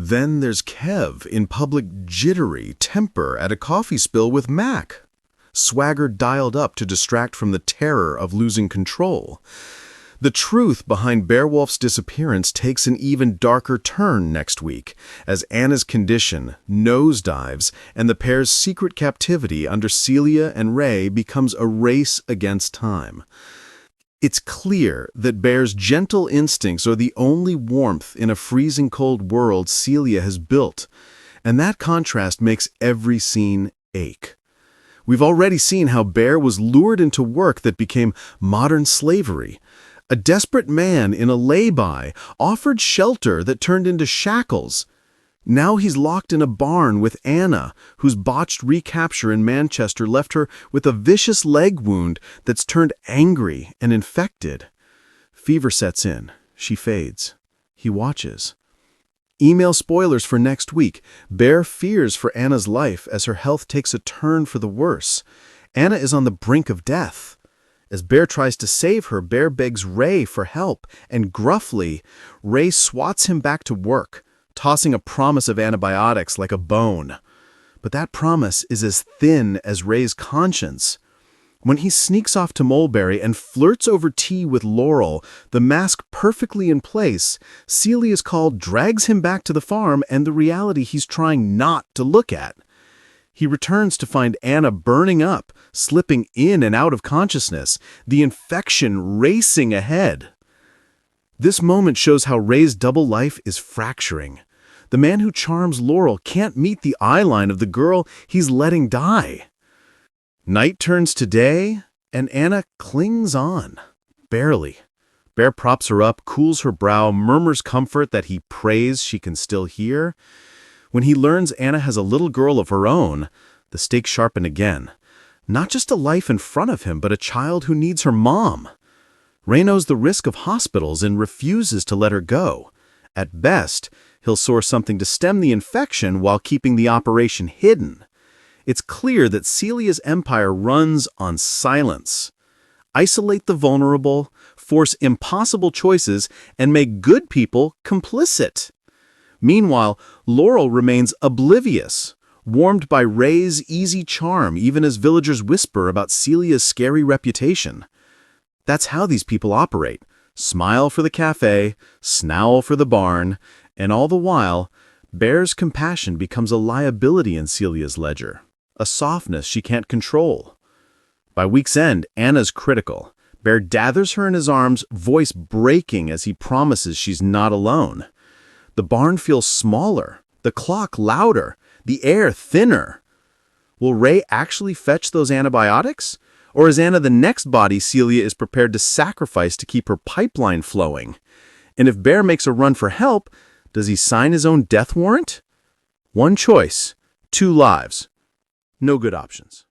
Then there's Kev in public jittery temper at a coffee spill with Mac. Swagger dialed up to distract from the terror of losing control. The truth behind Beowulf's disappearance takes an even darker turn next week, as Anna's condition nosedives and the pair's secret captivity under Celia and Ray becomes a race against time. It's clear that Bear's gentle instincts are the only warmth in a freezing cold world Celia has built, and that contrast makes every scene ache. We've already seen how Bear was lured into work that became modern slavery. A desperate man in a lay-by offered shelter that turned into shackles. Now he's locked in a barn with Anna, whose botched recapture in Manchester left her with a vicious leg wound that's turned angry and infected. Fever sets in. She fades. He watches. Email spoilers for next week. Bear fears for Anna's life as her health takes a turn for the worse. Anna is on the brink of death. As Bear tries to save her, Bear begs Ray for help, and gruffly, Ray swats him back to work, tossing a promise of antibiotics like a bone. But that promise is as thin as Ray's conscience. When he sneaks off to Mulberry and flirts over tea with Laurel, the mask perfectly in place, Celia's call drags him back to the farm and the reality he's trying not to look at. He returns to find Anna burning up, slipping in and out of consciousness, the infection racing ahead. This moment shows how Ray's double life is fracturing. The man who charms Laurel can't meet the eye line of the girl he's letting die. Night turns to day, and Anna clings on. Barely. Bear props her up, cools her brow, murmurs comfort that he prays she can still hear. When he learns Anna has a little girl of her own, the stakes sharpen again. Not just a life in front of him, but a child who needs her mom. Ray knows the risk of hospitals and refuses to let her go. At best, he'll source something to stem the infection while keeping the operation hidden. It's clear that Celia's empire runs on silence. Isolate the vulnerable, force impossible choices, and make good people complicit. Meanwhile, Laurel remains oblivious, warmed by Ray's easy charm even as villagers whisper about Celia's scary reputation. That's how these people operate. Smile for the cafe, snowl for the barn, and all the while, Bear's compassion becomes a liability in Celia's ledger, a softness she can't control. By week's end, Anna's critical. Bear gathers her in his arms, voice breaking as he promises she's not alone. The barn feels smaller, the clock louder, the air thinner. Will Ray actually fetch those antibiotics? Or is Anna the next body Celia is prepared to sacrifice to keep her pipeline flowing? And if Bear makes a run for help, does he sign his own death warrant? One choice, two lives. No good options.